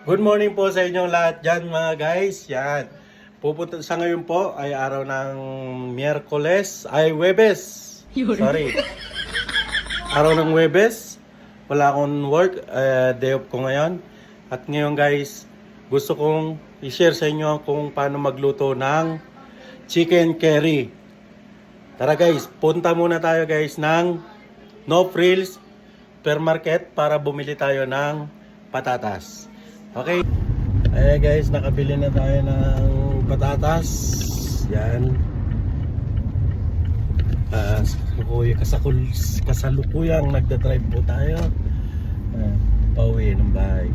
Good morning po sa inyong lahat dyan mga guys. Yan. Pupunta sa ngayon po ay araw ng Miyerkules, ay Huwebes. Sorry. Araw ng Huwebes. Wala akong work, day off ko ngayon. At ngayon guys, gusto kong i-share sa inyo kung paano magluto ng chicken curry. Tara guys, punta muna tayo guys ng No Frills Supermarket para bumili tayo ng patatas. Okay. Ayan guys, nakabili na tayo ng patatas. Yan. Kasalukuyang nagda-drive po tayo. Pauwi ng bahay.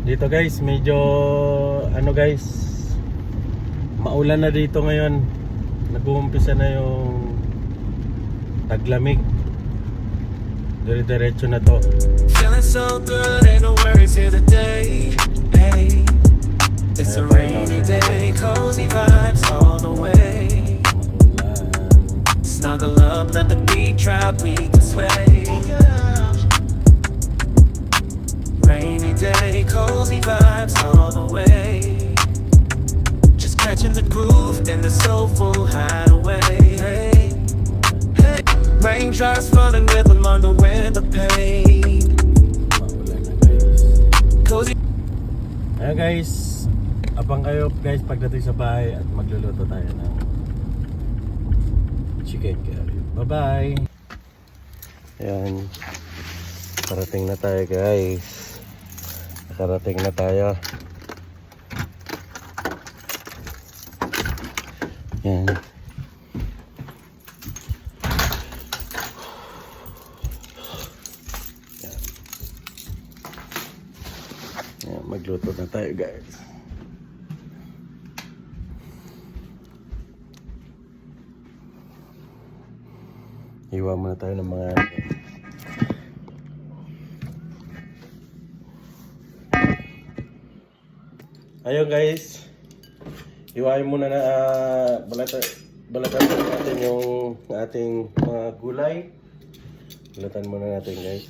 Dito guys, medyo guys, maulan na dito ngayon. Nag-uumpisa na yung taglamig. Diretso na to. Feeling so good, ain't no worries here today. Hey, it's a rainy day, cozy vibes all the way. Snuggle up, let the beat drop, we can sway. Rainy day, cozy vibes all the way. Just catching the groove in the soulful hideaway. Hey, hey. Raindrops falling with them underwear the pain. Cozy. Ayan guys, abang kayo guys pagdating sa bahay at magluluto tayo ng chicken curry. Bye bye. Ayan, parating na tayo guys. Nakarating na tayo. Ayan. Ayan, magluto na tayo guys. Iwa muna tayo ng mga ayun guys, iwain muna na balatan muna natin yung ating mga gulay. Balatan muna natin guys.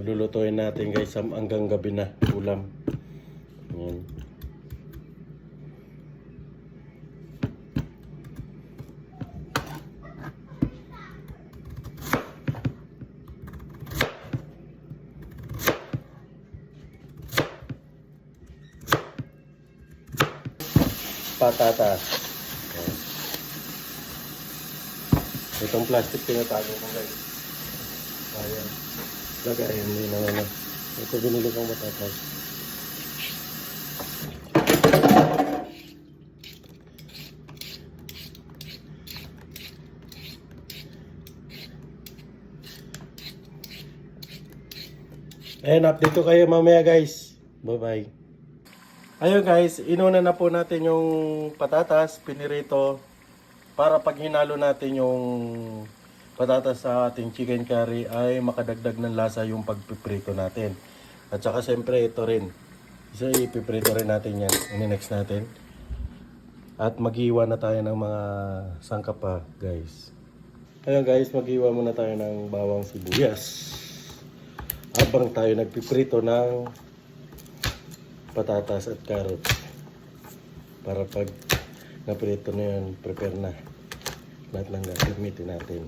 Lulutuin natin guys hanggang gabi na ulam. Ayan. Patatas. Ayan. Itong plastic tinatago ko guys. Ayan. Lagayan din na ito binili kong patatas. Ayan, update ko kayo mamaya guys. Bye bye. Ayun guys, inuna na po natin yung patatas, pinirito para pag hinalo natin yung patatas sa ating chicken curry ay makadagdag ng lasa yung pagpiprito natin. At saka siyempre ito rin. Isa ipiprito rin natin yan. Ini-next natin. At mag-iwa na tayo ng mga sangkap pa guys. Ayun guys, mag-iwa muna tayo ng bawang sibuyas. Habang tayo nagpiprito ng patatas at carrots. Para pag naprito na yun, prepare na. Lahat ng gagamitin natin.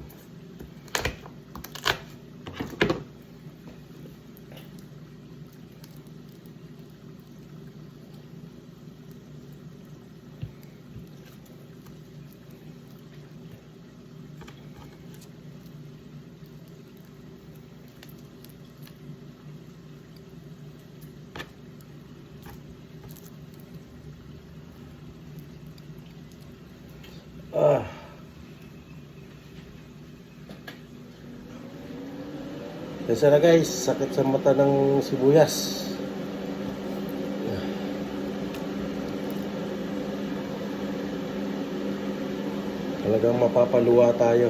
Kaya na guys, sakit sa mata ng sibuyas. Talagang mapapaluwa tayo.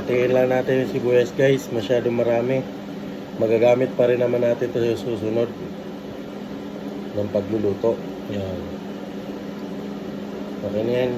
Patingin lang natin yung sibuyas guys, masyadong marami. Magagamit pa rin naman natin ito sa susunod ng pagluluto. Yan. Okay na yan.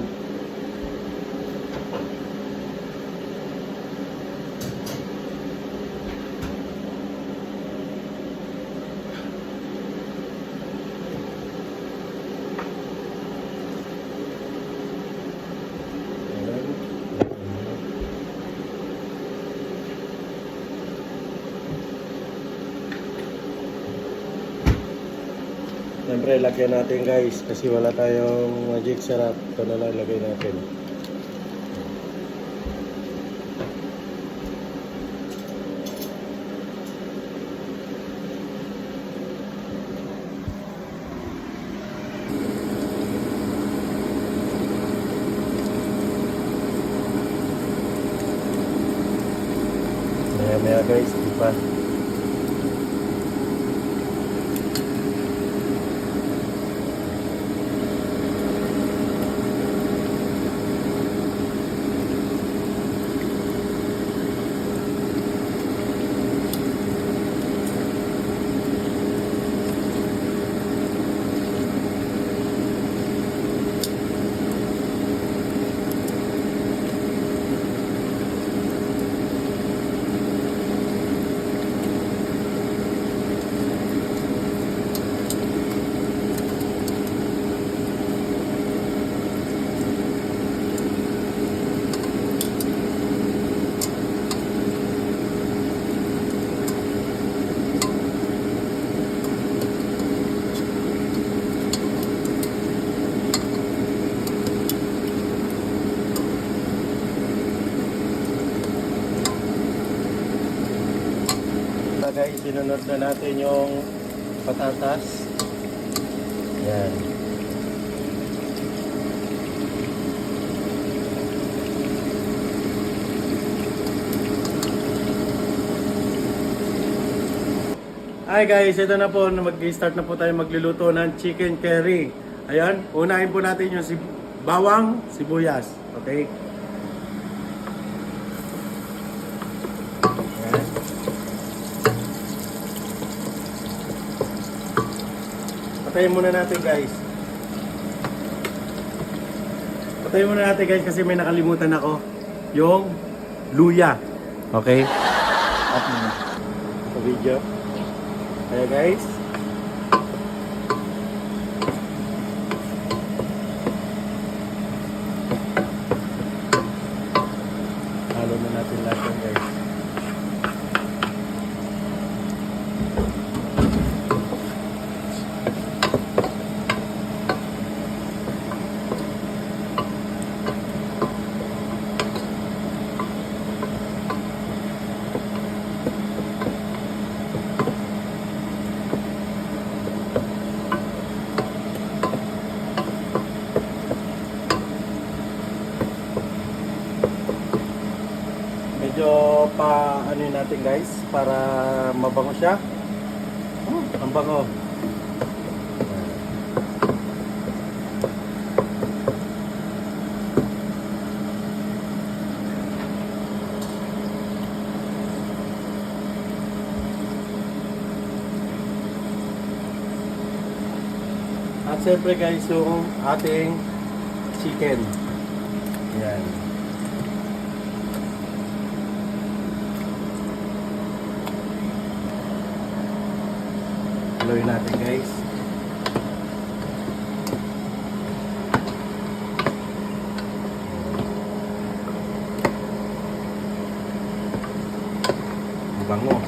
Siyempre, lagyan natin guys kasi wala tayong magic syrup. Ito na lang lagay natin. Maya guys, di pa. Guys, sinunod na natin yung patatas. Yan. Hi guys, ito na po, mag-start na po tayo magluluto ng chicken curry. Ayan, unahin po natin yung bawang, sibuyas. Okay? Patayin muna natin guys. Patayin muna natin guys kasi may nakalimutan ako. Yung luya. Okay? At muna. Sa video. Kaya guys. Halo na natin lahat yan guys. Medyo pa ano yun natin guys para mabango siya. Ang bango. At siyempre guys yung ating chicken. Yan. Haluin natin guys. Bango.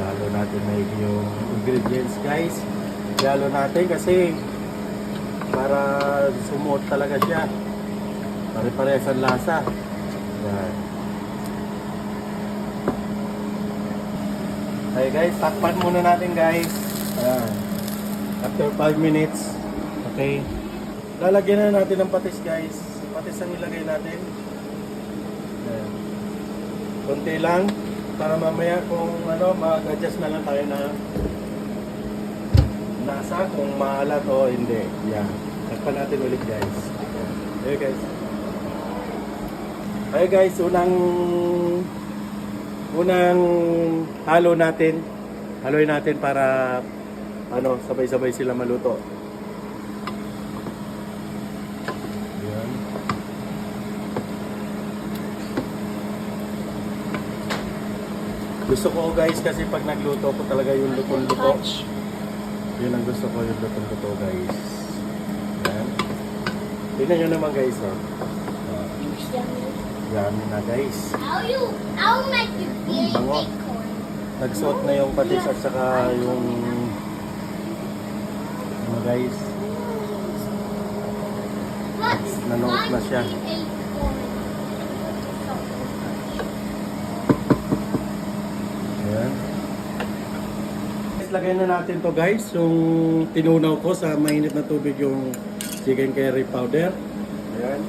Lalo natin na yung ingredients guys. Lalo natin kasi para sumuot talaga siya. Pare-parehas ang lasa. Yan. Okay guys, takpan muna natin guys. Ayan. After 5 minutes. Okay. Lalagyan na natin ng patis guys. Patis ang ilagay natin. Ayan. Konti lang. Para mamaya kung ano, mag-adjust na lang tayo na nasa kung maalat o hindi. Yan. Takpan natin ulit guys. Okay guys. Okay guys, unang halo natin. Haloy natin para ano, sabay-sabay sila maluto. Yan. Gusto ko guys kasi pag nagluto ko talaga yung lutong-luto. Yun ang gusto ko, yung lutong-luto guys. Yan. Tingnan nyo naman guys. Oh. Yummy na guys. I'll make you big Bango. acorn. Nagsuot na yung patis at saka yung ano guys. What's Nanood na siya. acorn? Ayan. Lagay na natin to guys, yung tinunaw ko sa mainit na tubig yung chicken curry powder. Ayan.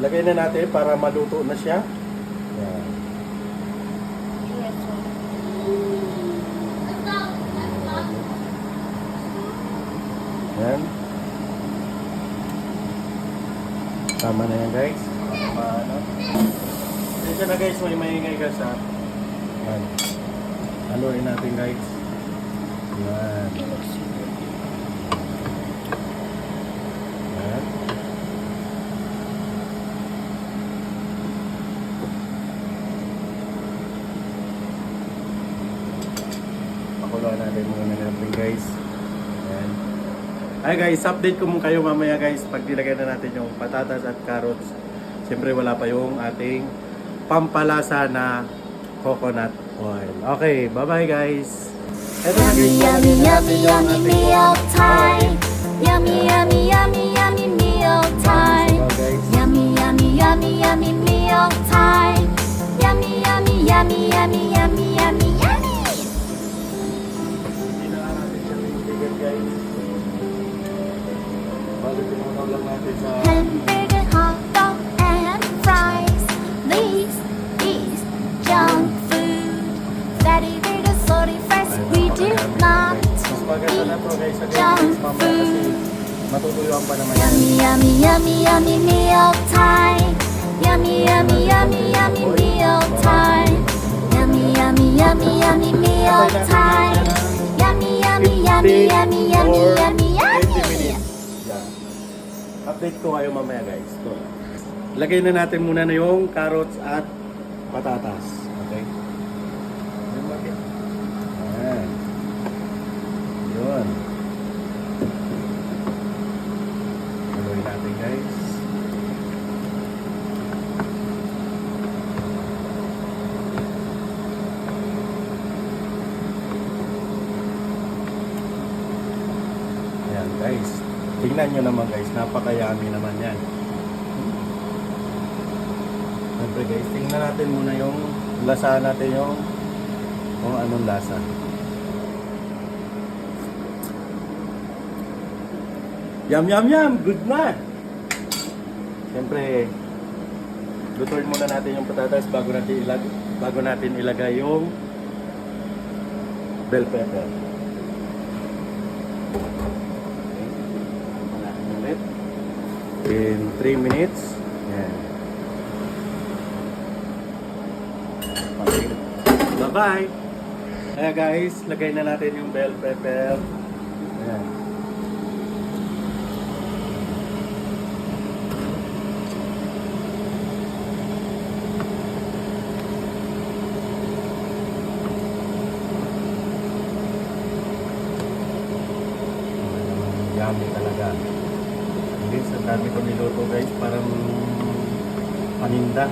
Lagay na natin para maluto na siya. Ayan. Ayan. Tama na yan guys. Ano? Dito na guys, may maingay ka sa ayan. Haluin natin guys. Ayan. Ayan. Pakuluan natin muna natin guys. Ayan. Ay guys, update ko muna kayo mamaya guys pag nilagay na natin yung patatas at carrots. Siyempre wala pa yung ating pampalasa na coconut oil. Okay, bye-bye guys. Eto na guys, Yummy, lalagyan yummy, na natin yung yummy ating meal time. oil. Yummy, yummy, yummy, yummy meal time. Sabaw, guys. Yummy, yummy, yummy, yummy meal time. Yummy, yummy, yummy, yummy, yummy, yummy, yummy. Hindi na nga natin siya titigan guys. Bali tinunaw lang natin sa Hamburger, hot dog, and fries. This is junk food. Fatty burger, salty fries. We do not mas maganda na to guys sa junk guys mamaya kasi food. matutuyuan pa naman yan. Yummy, yummy, yummy, yummy meal time. Yummy, yummy, yummy, yummy meal time. Yummy, yummy, yummy, yummy meal time. Yummy, yummy, yummy, yummy, yummy, or yummy, 20 yummy. minutes. Yan. Update ko kayo mamaya guys. So, lagay na natin muna na yung carrots at patatas. Okay? Yung bakit? Ayan. Yun. Haluin natin guys. Ayan guys. Tingnan nyo naman guys. Napakayami naman yan. Siyempre guys, tingnan natin muna yung lasa natin yung kung anong lasa. Yum yum yum! Good na! Siyempre, lutuin muna natin yung patatas bago natin ilagay yung bell pepper. Okay. Ulit. In 3 minutes. Yan. Bye-bye! Kaya guys, lagay na natin yung bell pepper. Ayan. Yummy talaga. Hindi, sa dami ko niluto guys, parang paninda.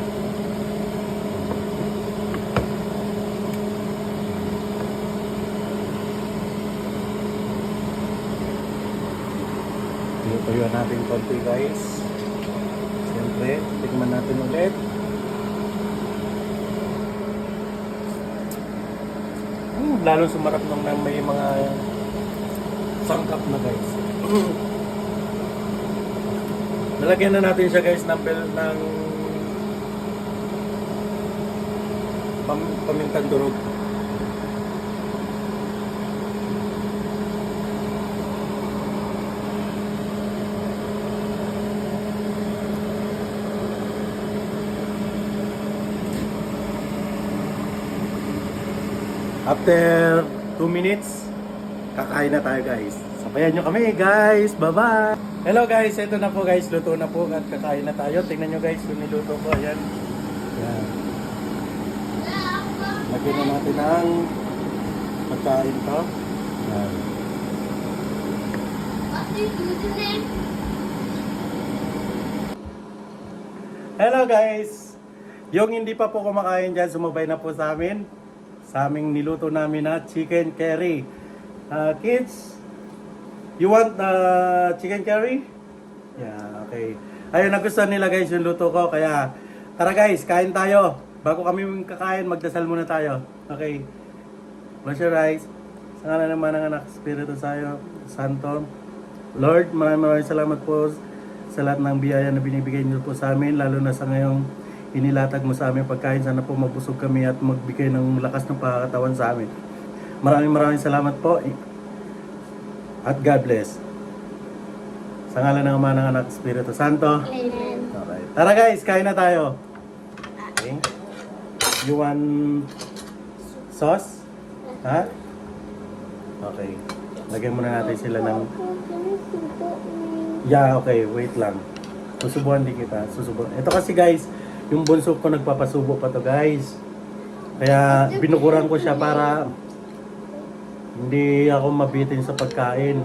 Tuyuan natin konti guys. Siyempre, tigman natin ulit. Lalo sumarap nung may mga sangkap na guys. Nalagyan na natin siya guys ng pamintang durog. After 2 minutes, kakain na tayo guys. Sabayan nyo kami guys. Bye-bye! Hello guys, ito na po guys. Luto na po at kakain na tayo. Tingnan nyo guys yung niluto ko. Ayan. Ayan. Lagyan na natin ang pagkain to. Ayan. Hello guys! Yung hindi pa po kumakain dyan, sumabay na po sa amin. Sa aming niluto namin na chicken curry. Kids, you want chicken curry? Yeah, okay. Ayun, nagustuhan nila guys yung luto ko. Kaya, tara guys, kain tayo. Bago kami kakain, magdasal muna tayo. Okay. Close your eyes. Sa ngalan naman ng anak, Espiritu Santo. Lord, maraming salamat po sa lahat ng biyaya na binibigay niyo po sa amin. Lalo na sa ngayong inilatag mo sa aming pagkain. Sana po mabusog kami at magbigay ng lakas ng pakakatawan sa amin. Maraming salamat po. At God bless. Sa ngalan ng Ama, ng Anak, Espiritu Santo. Amen. Okay. Tara guys, kain na tayo. Okay. You want sauce? Ha? Okay. Lagyan muna natin sila ng... Yeah, okay. Wait lang. Susubuan din kita. Susubuan. Ito kasi guys, yung bunso ko nagpapasubo pa to guys. Kaya binukuran ko siya para hindi ako mabitin sa pagkain.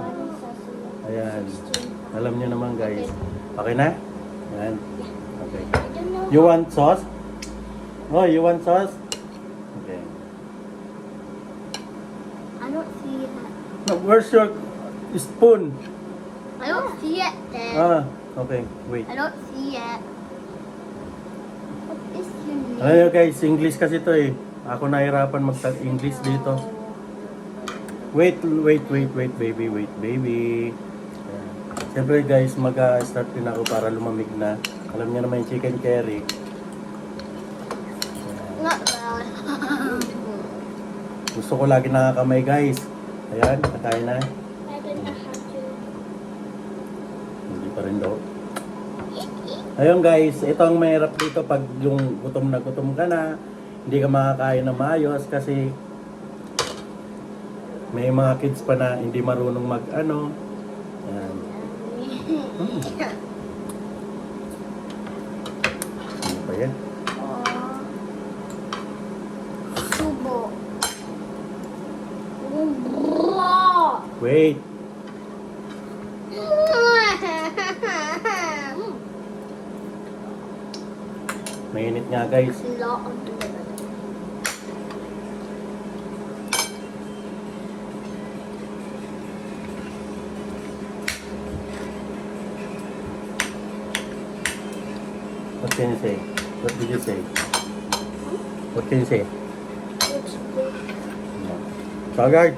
Ayan. Alam niyo naman guys. Okay na? Ayan. Okay. You want sauce? Oh, you want sauce? Okay. I don't see it. No, where's your spoon? I don't see it, Dad. Okay. Wait. I don't see it. What is your name? Ayan guys, English kasi to eh. Ako nahirapan mag-English dito. Wait, baby. Ayan. Siyempre guys, mag-start din ako para lumamig na. Alam niyo naman yung chicken curry. Not bad. Gusto ko lagi nakakamay guys. Ayan, kakain na. I didn't have to. Hindi pa rin daw. Ayun guys, ito ang mahirap dito pag yung gutom na gutom ka na, hindi ka makakain na maayos kasi may mga kids pa na hindi marunong mag-ano. Ayan. Ano ba yan? Subo. Wait. Mainit nga guys. Lot of delivered. What can you say? What did you say? What can you say? It's good. Sagard.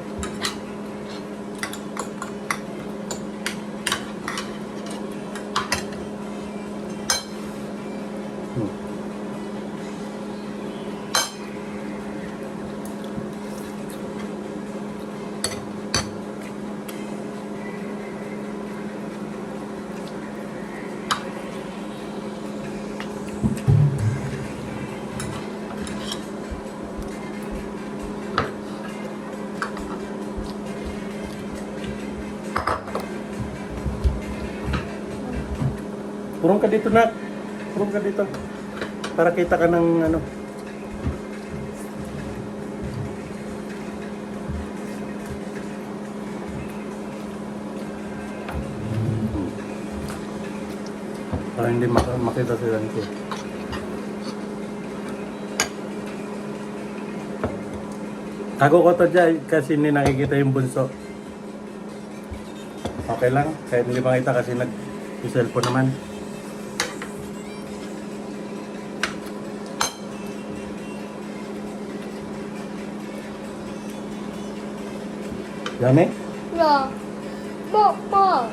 Purong ka dito na. Purong ka dito. Para kita ka ng ano. Para hindi makita sila nito. Tago ko to dyan kasi hindi nakikita yung bunso. Okay lang. Kahit hindi makita kasi nag-cellphone naman. Yummy? Yeah. Mama.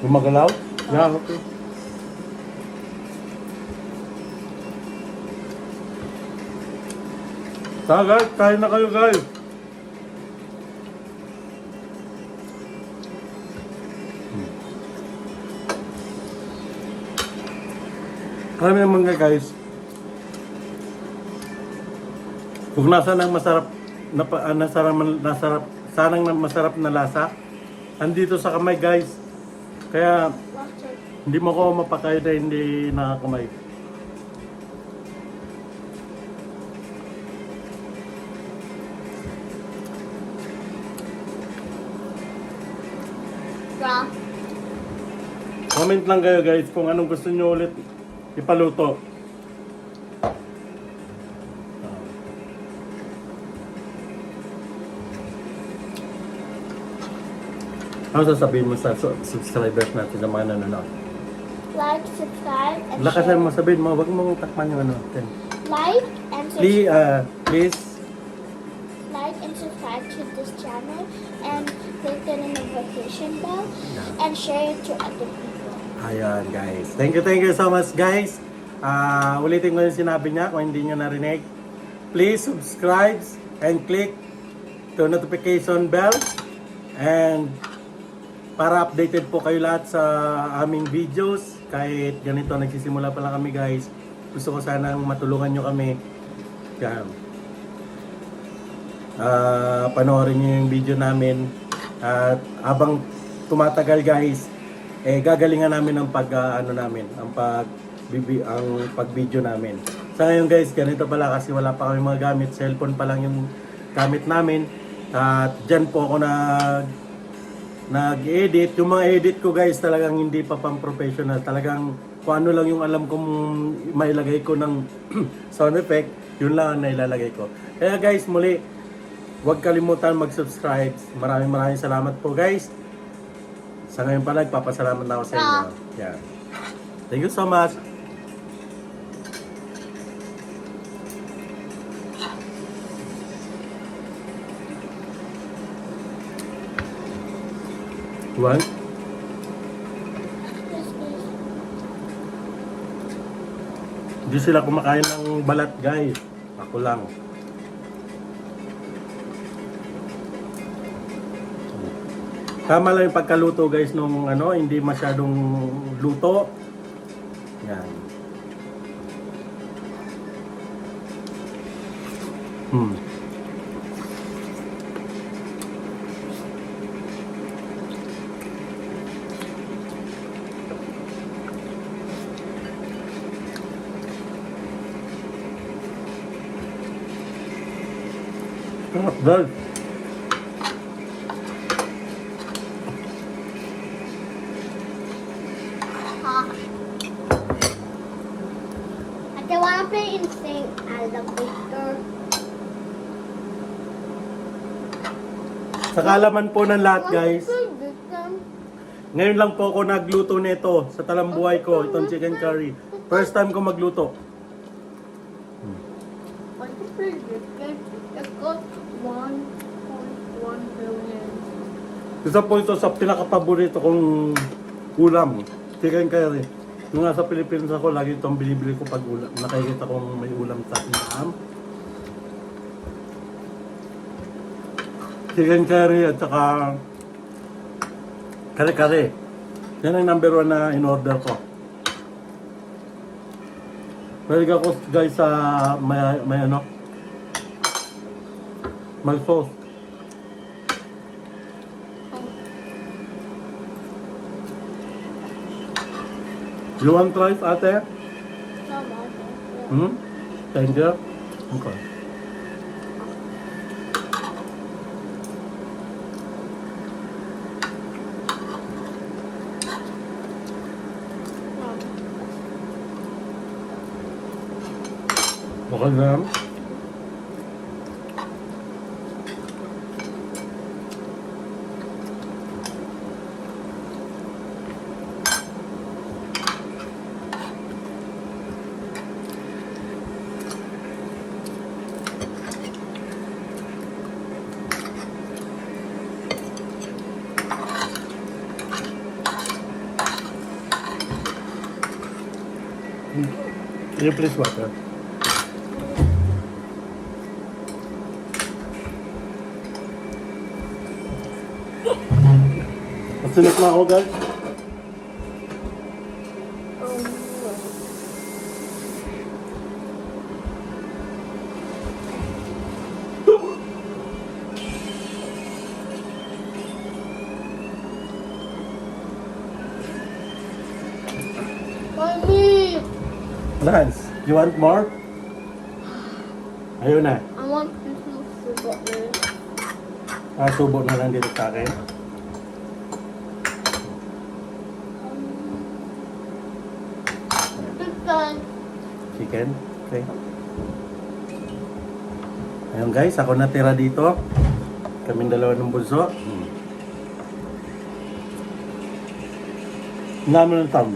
Gumagalaw? Yeah, okay. Tara guys, kain na kayo guys. Alam mo naman guys, kung nasa ng masarap sanang masarap na lasa, andito sa kamay guys. Kaya hindi mo ko mapakain na hindi nakakamay. Raw. Comment lang kayo guys kung anong gusto nyo ulit ipaluto. Ano sasabihin mo sa subscribers natin na mga nanonood? Like, subscribe, and Lakas share. na mo sabihin mo, wag mong takpan yung ano. Like and subscribe. Please. Like and subscribe to this channel and click the notification bell and share it to other people. Ayan guys. Thank you so much guys. Ulitin ko yung sinabi niya kung hindi nyo narinig. Please subscribe and click the notification bell. And para updated po kayo lahat sa aming videos. Kahit ganito nagsisimula pa lang kami guys. Gusto ko sanang matulungan nyo kami. Yan. Panoorin nyo yung video namin. At habang tumatagal guys, gagalingan namin ang ang pag-video namin. Sa ngayon guys, ganito pala kasi wala pa kami mga gamit. Cellphone pa lang yung gamit namin. At dyan po ako nag-edit. Yung mga edit ko guys, talagang hindi pa pang professional. Talagang kung ano lang yung alam kong mailagay ko ng sound effect, yun lang ang nailalagay ko. Kaya guys, muli, huwag kalimutan mag-subscribe. Maraming salamat po guys. Sa ngayon pa nagpapasalamat na ako sa inyo. Yeah. Thank you so much. One. Yes, please. Hindi sila kumakain ng balat guys. Ako lang. Tama lang yung pagkaluto guys nung hindi masyadong luto. Yan. Sarap guys. I want to play Instinct Elevator. Sa kalaman po ng lahat guys, ngayon lang po ako nagluto nito sa talambuhay ko, itong chicken curry. First time ko magluto. Want to play this game? It got 1.1 billion. Isa po ito sa pinakapaborito kong ulam, chicken curry. Nung nasa Pilipinas ako, lagi itong binibili ko pag ulam. Nakikita kong may ulam sa tindahan. Chicken curry at saka kare-kare. Yan ang number 1 na in-order ko. Pwede ako guys sa may sauce. You want rice, ate? Thank you. Okay. Okay na yan. Can you please water? Masunod na ako guys. Mommy, Lance, you want more? Ayun na. I want this super good. Subo na lang dito sa akin. This one. Chicken. Okay. Ayun guys, ako natira dito. Kaming dalawa ng bunso. Naman ng tawag.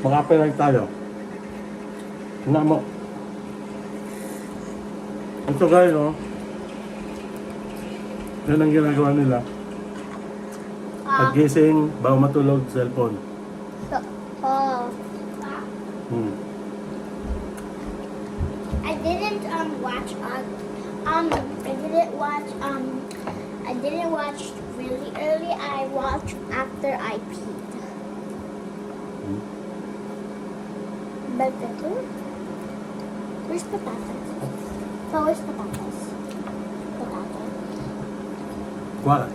Mag-apply lang tayo. Tingnan mo. Ito guys, oh. Yan ang ginagawa nila. Paggising, bago matulog, cellphone. Oh. I didn't watch I didn't watch really early. I watched after I peed. But the food? Where's patatas? So where's patatas? Potato. Kuha ka.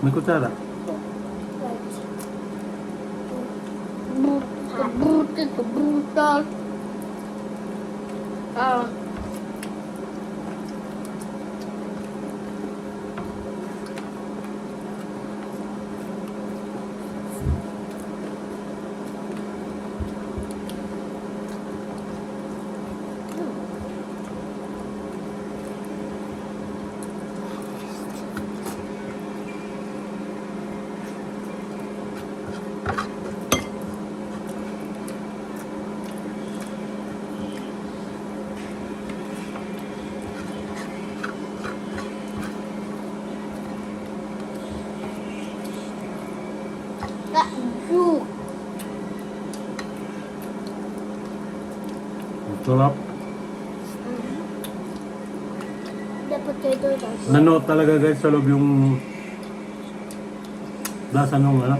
May kutsara. Right. Brutal. That juice. Ang sarap. The potatoes are so Nano talaga guys sa loob yung lasa nung ano.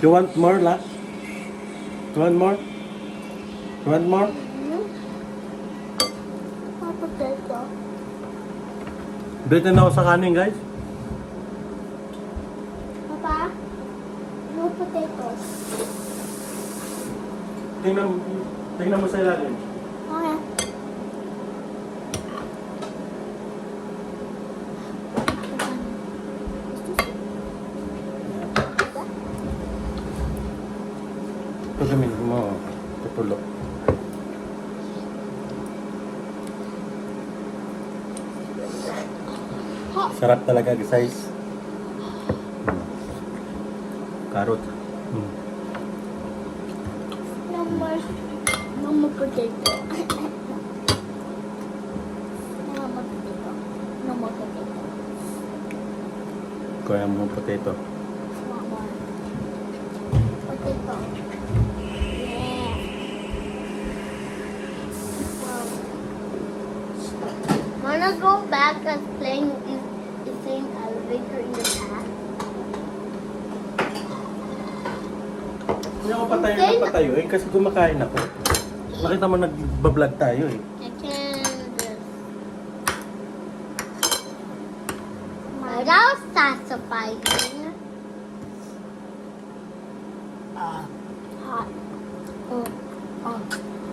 You want more, La? You want more? You want more? hot potato. Bitin ako sa kanin guys. Papa, no potatoes. Tingnan mo sa ilalim. Okay. Ito gamitin mo. Tutulo. Sarap talaga guys. Carrot. No more potato. No more potato. No more potato. Kaya mo potato. Want more. Potato. Yeah. Wow. Wanna go back and playing the same elevator in the past? Hindi ako patayo na patayo eh kasi kumakain ako. Nakita mo nagbablog tayo eh. I can just... That was satisfying. Hot.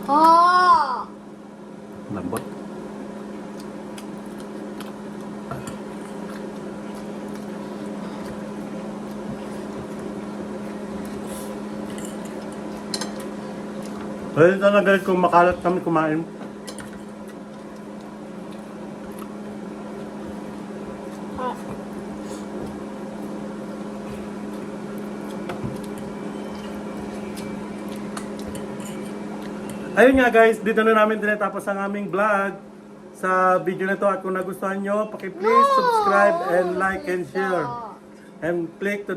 Oh. Lambot. Pwede talaga kung makalat kami kumain. Hot. Ayun nga guys, dito na namin tinatapos ang aming vlog sa video na to. At kung nagustuhan nyo, please subscribe and like and share. And click to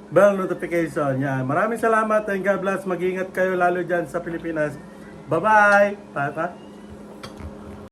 bell notification. Yan. Maraming salamat and God bless. Mag-ingat kayo lalo dyan sa Pilipinas. Bye-bye! Papa?